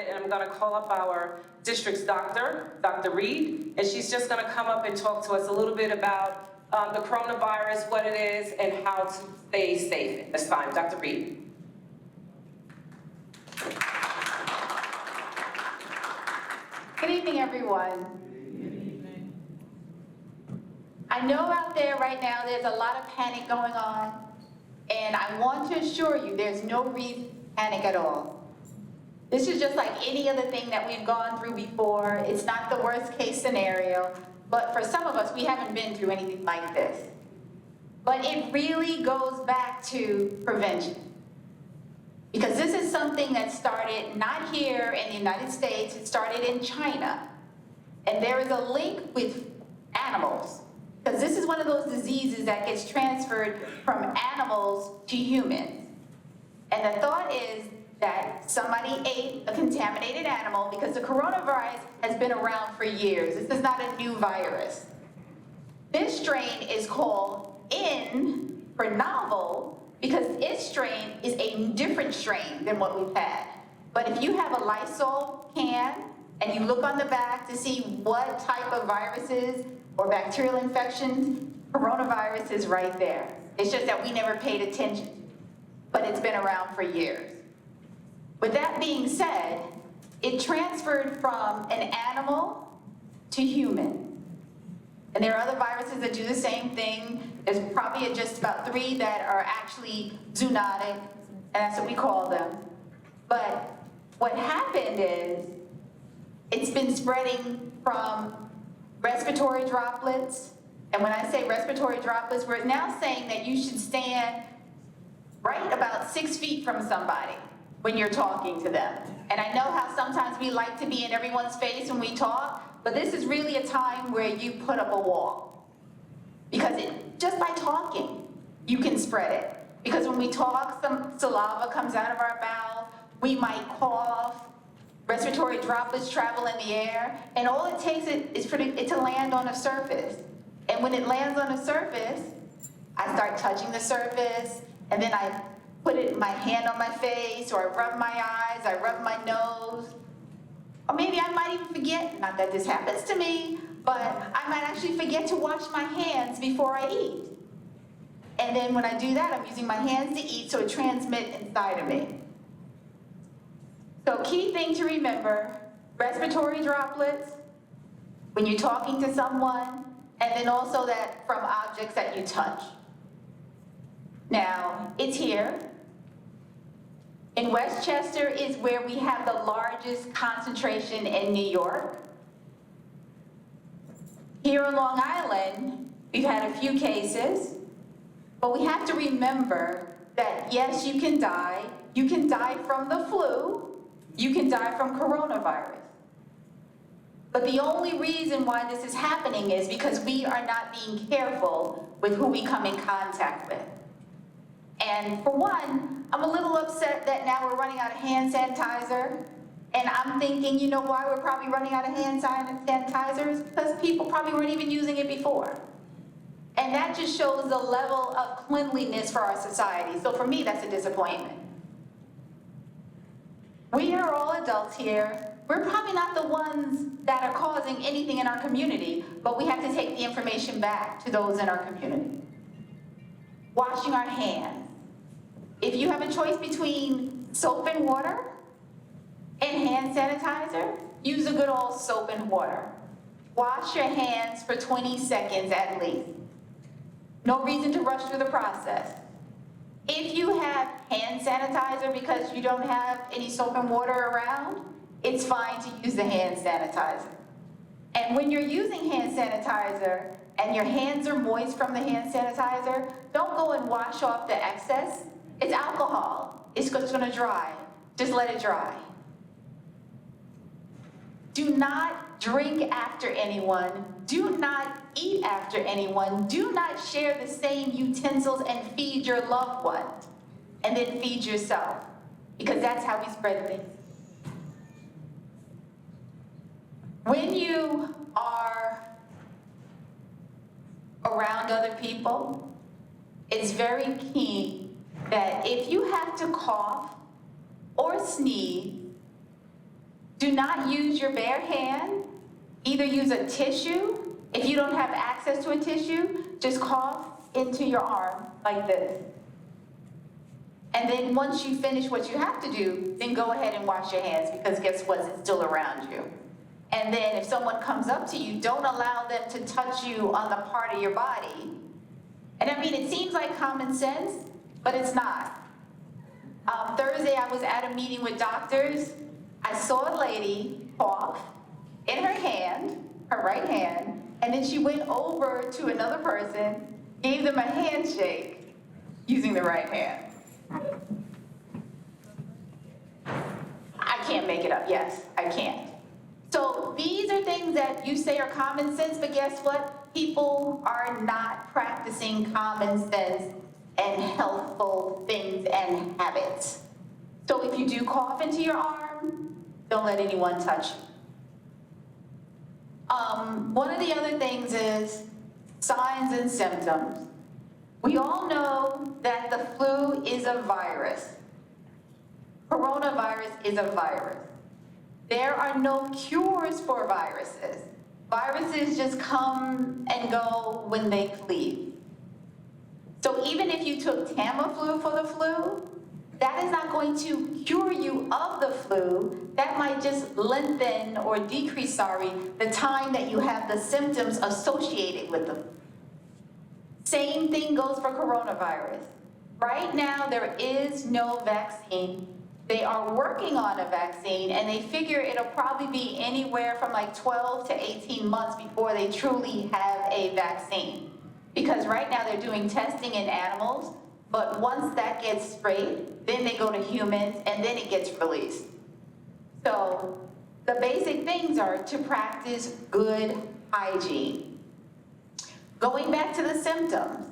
excited, and I'm going to call up our district's doctor, Dr. Reed, and she's just going to come up and talk to us a little bit about the coronavirus, what it is, and how to stay safe at this time. Dr. Reed. Good evening, everyone. I know out there right now there's a lot of panic going on, and I want to assure you there's no reason to panic at all. This is just like any other thing that we've gone through before. It's not the worst case scenario, but for some of us, we haven't been through anything like this. But it really goes back to prevention. Because this is something that started not here in the United States, it started in China. And there is a link with animals. Because this is one of those diseases that gets transferred from animals to humans. And the thought is that somebody ate a contaminated animal, because the coronavirus has been around for years. This is not a new virus. This strain is called N for novel, because its strain is a different strain than what we've had. But if you have a Lysol can and you look on the back to see what type of viruses or bacterial infections, coronavirus is right there. It's just that we never paid attention, but it's been around for years. With that being said, it transferred from an animal to human. And there are other viruses that do the same thing. There's probably just about 3 that are actually zoonotic, and that's what we call them. But what happened is, it's been spreading from respiratory droplets. And when I say respiratory droplets, we're now saying that you should stand right about 6 feet from somebody when you're talking to them. And I know how sometimes we like to be in everyone's face when we talk, but this is really a time where you put up a wall. Because just by talking, you can spread it. Because when we talk, some saliva comes out of our mouth, we might cough, respiratory droplets travel in the air, and all it takes is for it to land on a surface. And when it lands on a surface, I start touching the surface, and then I put my hand on my face, or I rub my eyes, I rub my nose. Or maybe I might even forget, not that this happens to me, but I might actually forget to wash my hands before I eat. And then when I do that, I'm using my hands to eat, so it transmits inside of me. So key thing to remember, respiratory droplets, when you're talking to someone, and then also that from objects that you touch. Now, it's here. In Westchester is where we have the largest concentration in New York. Here on Long Island, we've had a few cases, but we have to remember that yes, you can die. You can die from the flu, you can die from coronavirus. But the only reason why this is happening is because we are not being careful with who we come in contact with. And for one, I'm a little upset that now we're running out of hand sanitizer. And I'm thinking, you know why we're probably running out of hand sanitizers? Because people probably weren't even using it before. And that just shows the level of cleanliness for our society. So for me, that's a disappointment. We are all adults here. We're probably not the ones that are causing anything in our community, but we have to take the information back to those in our community. Washing our hands. If you have a choice between soap and water and hand sanitizer, use a good old soap and water. Wash your hands for 20 seconds at least. No reason to rush through the process. If you have hand sanitizer because you don't have any soap and water around, it's fine to use the hand sanitizer. And when you're using hand sanitizer and your hands are moist from the hand sanitizer, don't go and wash off the excess. It's alcohol. It's just gonna dry. Just let it dry. Do not drink after anyone. Do not eat after anyone. Do not share the same utensils and feed your loved one. And then feed yourself. Because that's how we spread things. When you are around other people, it's very key that if you have to cough or sneeze, Do not use your bare hand. Either use a tissue. If you don't have access to a tissue, just cough into your arm like this. And then once you finish what you have to do, then go ahead and wash your hands, because guess what? It's still around you. And then if someone comes up to you, don't allow them to touch you on the part of your body. And I mean, it seems like common sense, but it's not. Thursday, I was at a meeting with doctors. I saw a lady cough in her hand, her right hand, and then she went over to another person, gave them a handshake using the right hand. I can't make it up, yes, I can't. So these are things that you say are common sense, but guess what? People are not practicing common sense and healthful things and habits. So if you do cough into your arm, don't let anyone touch you. One of the other things is signs and symptoms. We all know that the flu is a virus. Coronavirus is a virus. There are no cures for viruses. Viruses just come and go when they leave. So even if you took Tamiflu for the flu, that is not going to cure you of the flu. That might just lengthen or decrease, the time that you have the symptoms associated with them. Same thing goes for coronavirus. Right now, there is no vaccine. They are working on a vaccine, and they figure it'll probably be anywhere from like 12 to 18 months before they truly have a vaccine. Because right now they're doing testing in animals, but once that gets straight, then they go to humans, and then it gets released. So the basic things are to practice good hygiene. Going back to the symptoms,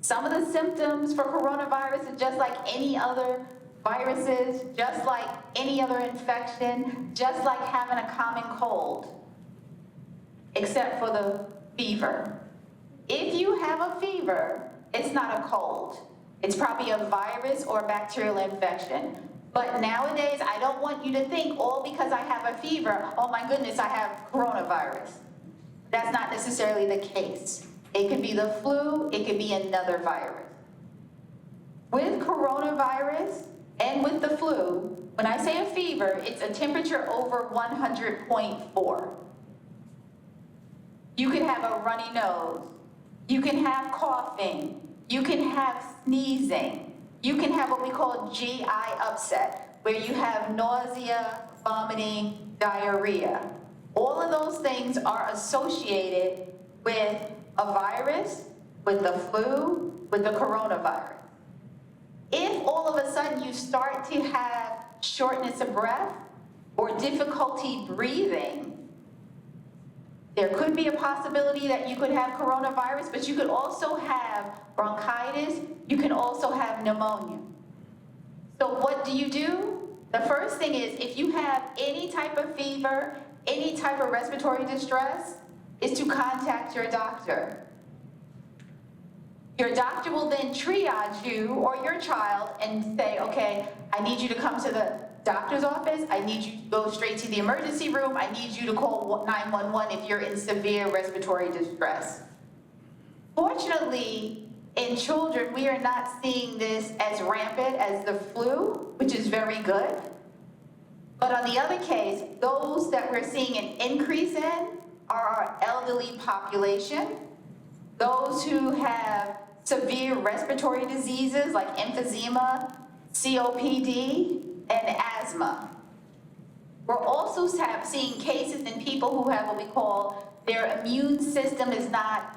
some of the symptoms for coronavirus is just like any other viruses, just like any other infection, just like having a common cold, except for the fever. If you have a fever, it's not a cold. It's probably a virus or a bacterial infection. But nowadays, I don't want you to think, all because I have a fever, oh my goodness, I have coronavirus. That's not necessarily the case. It could be the flu, it could be another virus. With coronavirus and with the flu, when I say a fever, it's a temperature over 100.4. You can have a runny nose. You can have coughing. You can have sneezing. You can have what we call GI upset, where you have nausea, vomiting, diarrhea. All of those things are associated with a virus, with the flu, with the coronavirus. If all of a sudden you start to have shortness of breath or difficulty breathing, there could be a possibility that you could have coronavirus, but you could also have bronchitis, you can also have pneumonia. So what do? The first thing is, if you have any type of fever, any type of respiratory distress, is to contact your doctor. Your doctor will then triage you or your child and say, okay, I need you to come to the doctor's office, I need you to go straight to the emergency room, I need you to call 911 if you're in severe respiratory distress. Fortunately, in children, we are not seeing this as rampant as the flu, which is very good. But on the other case, those that we're seeing an increase in are our elderly population, those who have severe respiratory diseases like emphysema, COPD, and asthma. We're also seeing cases in people who have what we call their immune system is not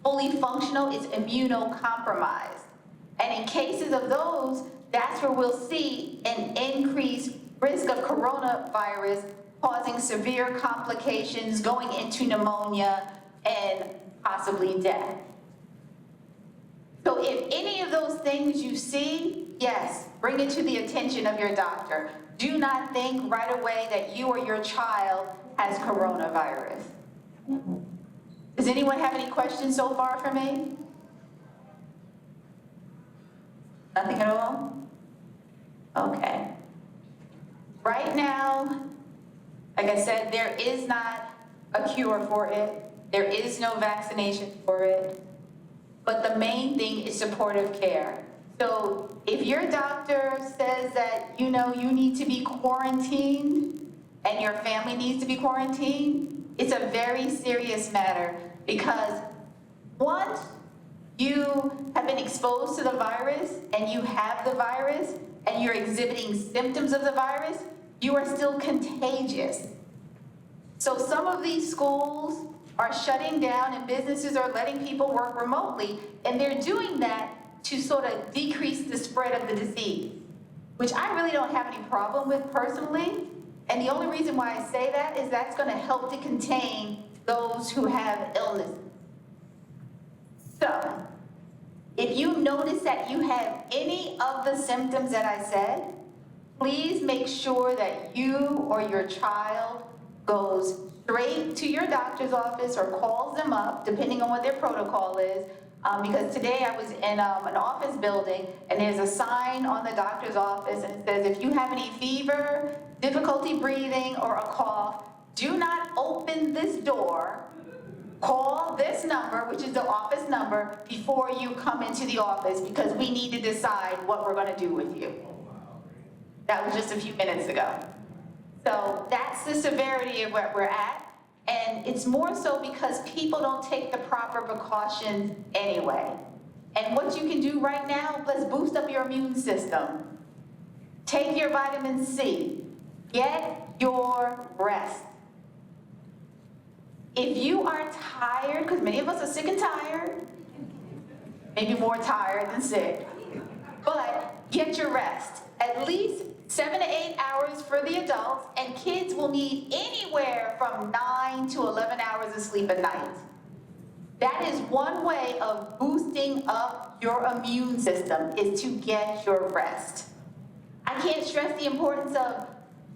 fully functional, it's immunocompromised. And in cases of those, that's where we'll see an increased risk of coronavirus causing severe complications, going into pneumonia, and possibly death. So if any of those things you see, yes, bring it to the attention of your doctor. Do not think right away that you or your child has coronavirus. Does anyone have any questions so far for me? Nothing at all? Okay. Right now, Like I said, there is not a cure for it. There is no vaccination for it. But the main thing is supportive care. So if your doctor says that, you need to be quarantined and your family needs to be quarantined, it's a very serious matter, because once you have been exposed to the virus and you have the virus and you're exhibiting symptoms of the virus, you are still contagious. So some of these schools are shutting down and businesses are letting people work remotely, and they're doing that to sort of decrease the spread of the disease, which I really don't have any problem with personally. And the only reason why I say that is that's going to help to contain those who have illness. So, if you notice that you have any of the symptoms that I said, please make sure that you or your child goes straight to your doctor's office or calls them up, depending on what their protocol is. Because today I was in an office building, and there's a sign on the doctor's office, and it says, if you have any fever, difficulty breathing, or a cough, do not open this door. Call this number, which is the office number, before you come into the office, because we need to decide what we're going to do with you. That was just a few minutes ago. So that's the severity of where we're at. And it's more so because people don't take the proper precautions anyway. And what you can do right now, let's boost up your immune system. Take your vitamin C. Get your rest. If you are tired, because many of us are sick and tired, maybe more tired than sick, but get your rest. At least 7 to 8 hours for the adults, and kids will need anywhere from 9 to 11 hours of sleep a night. That is one way of boosting up your immune system, is to get your rest. I can't stress the importance of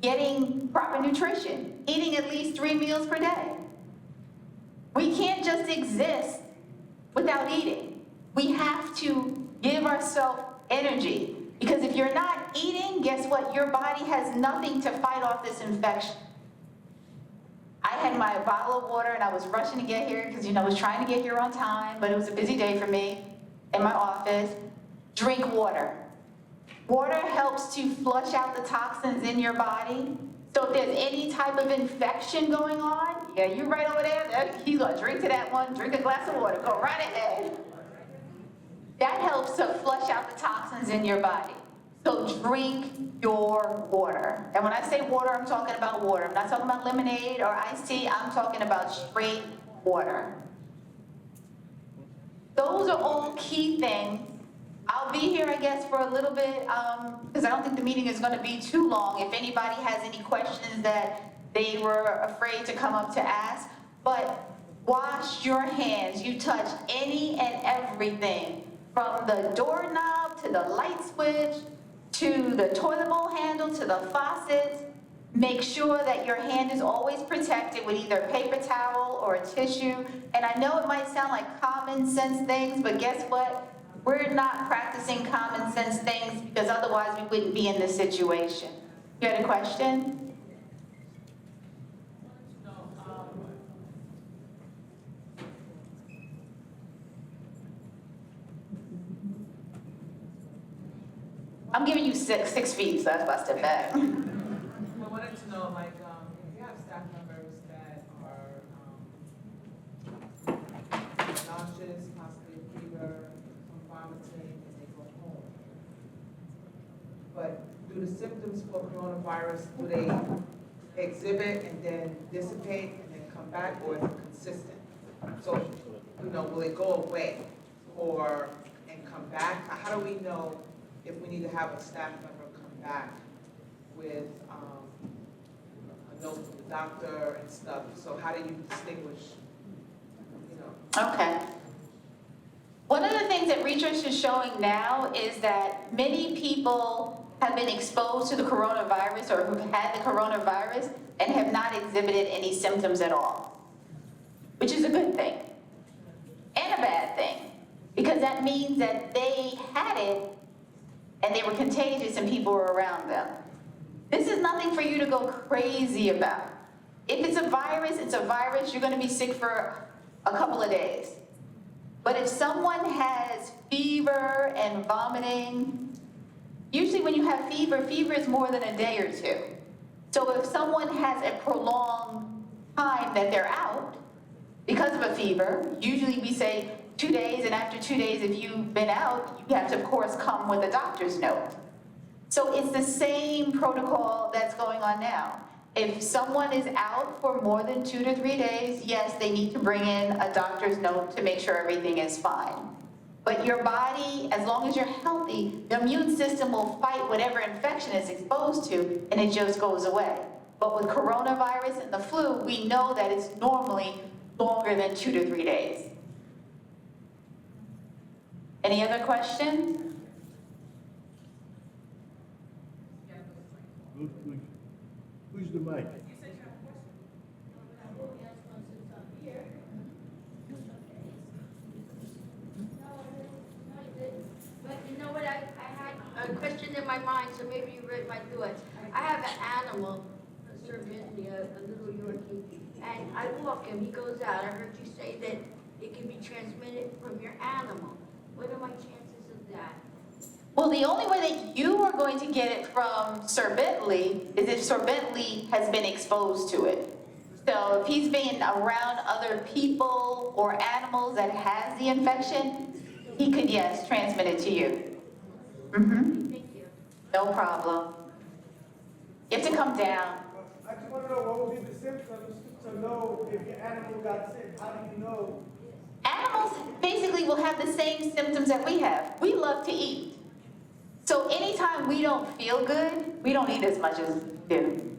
getting proper nutrition, eating at least 3 meals per day. We can't just exist without eating. We have to give ourselves energy. Because if you're not eating, guess what? Your body has nothing to fight off this infection. I had my bottle of water, and I was rushing to get here because, I was trying to get here on time, but it was a busy day for me in my office. Drink water. Water helps to flush out the toxins in your body. So if there's any type of infection going on, yeah, you're right over there. He's going to drink to that one, drink a glass of water, go right ahead. That helps to flush out the toxins in your body. So drink your water. And when I say water, I'm talking about water. I'm not talking about lemonade or iced tea. I'm talking about straight water. Those are all key things. I'll be here, I guess, for a little bit, because I don't think the meeting is going to be too long. If anybody has any questions that they were afraid to come up to ask. But wash your hands. You touch any and everything, from the doorknob to the light switch, to the toilet bowl handle, to the faucets. Make sure that your hand is always protected with either a paper towel or a tissue. And I know it might sound like common sense things, but guess what? We're not practicing common sense things, because otherwise we wouldn't be in this situation. You had a question? I'm giving you six feet, so that's why I stepped back. I wanted to know, if you have staff members that are nauseous, possibly fever, some vomiting, and they go home. But do the symptoms for coronavirus, do they exhibit and then dissipate and then come back, or is it consistent? So, will it go away and come back? How do we know if we need to have a staff member come back with a note from the doctor and stuff? So how do you distinguish, Okay. One of the things that research is showing now is that many people have been exposed to the coronavirus, or who've had the coronavirus, and have not exhibited any symptoms at all, which is a good thing and a bad thing, because that means that they had it and they were contagious and people were around them. This is nothing for you to go crazy about. If it's a virus, it's a virus, you're gonna be sick for a couple of days. But if someone has fever and vomiting, usually when you have fever, fever is more than a day or two. So if someone has a prolonged time that they're out because of a fever, usually we say 2 days, and after 2 days, if you've been out, you have to, of course, come with a doctor's note. So it's the same protocol that's going on now. If someone is out for more than 2 to 3 days, yes, they need to bring in a doctor's note to make sure everything is fine. But your body, as long as you're healthy, the immune system will fight whatever infection it's exposed to, and it just goes away. But with coronavirus and the flu, we know that it's normally longer than 2 to 3 days. Any other questions? Who's the mic? But you know what, I had a question in my mind, so maybe you read my thoughts. I have an animal, a servant, a little Yorkie, and I walk him, he goes out. I heard you say that it can be transmitted from your animal. What are my chances of that? Well, the only way that you are going to get it from Sir Bentley is if Sir Bentley has been exposed to it. So if he's been around other people or animals that has the infection, he could, yes, transmit it to you. Thank you. No problem. You have to come down. I just want to know what would be the symptoms to know if your animal got sick. How do you know? Animals basically will have the same symptoms that we have. We love to eat. So anytime we don't feel good, we don't eat as much as we do.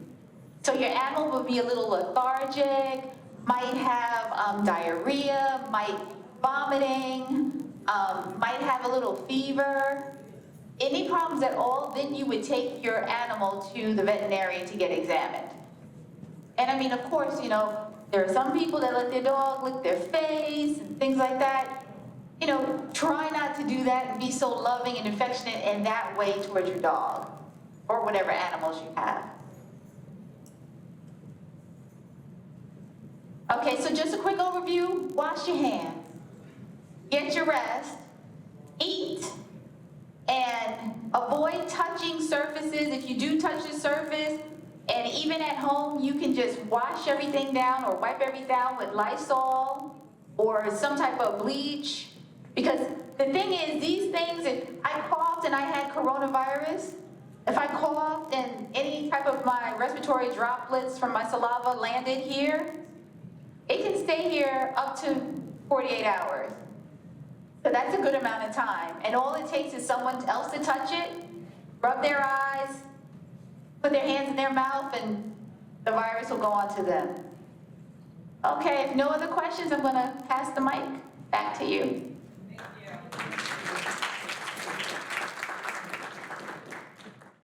So your animal will be a little lethargic, might have diarrhea, might vomiting, might have a little fever. Any problems at all, then you would take your animal to the veterinarian to get examined. And I mean, of course, you know, there are some people that let their dog lick their face and things like that. You know, try not to do that and be so loving and affectionate in that way towards your dog or whatever animals you have. Okay, so just a quick overview. Wash your hands, get your rest, eat, and avoid touching surfaces. If you do touch the surface, and even at home, you can just wash everything down or wipe everything down with Lysol or some type of bleach. Because the thing is, these things, if I coughed and I had coronavirus, if I coughed and any type of my respiratory droplets from my saliva landed here, it can stay here up to 48 hours. So that's a good amount of time. And all it takes is someone else to touch it, rub their eyes, put their hands in their mouth, and the virus will go on to them. Okay, if no other questions, I'm going to pass the mic back to you.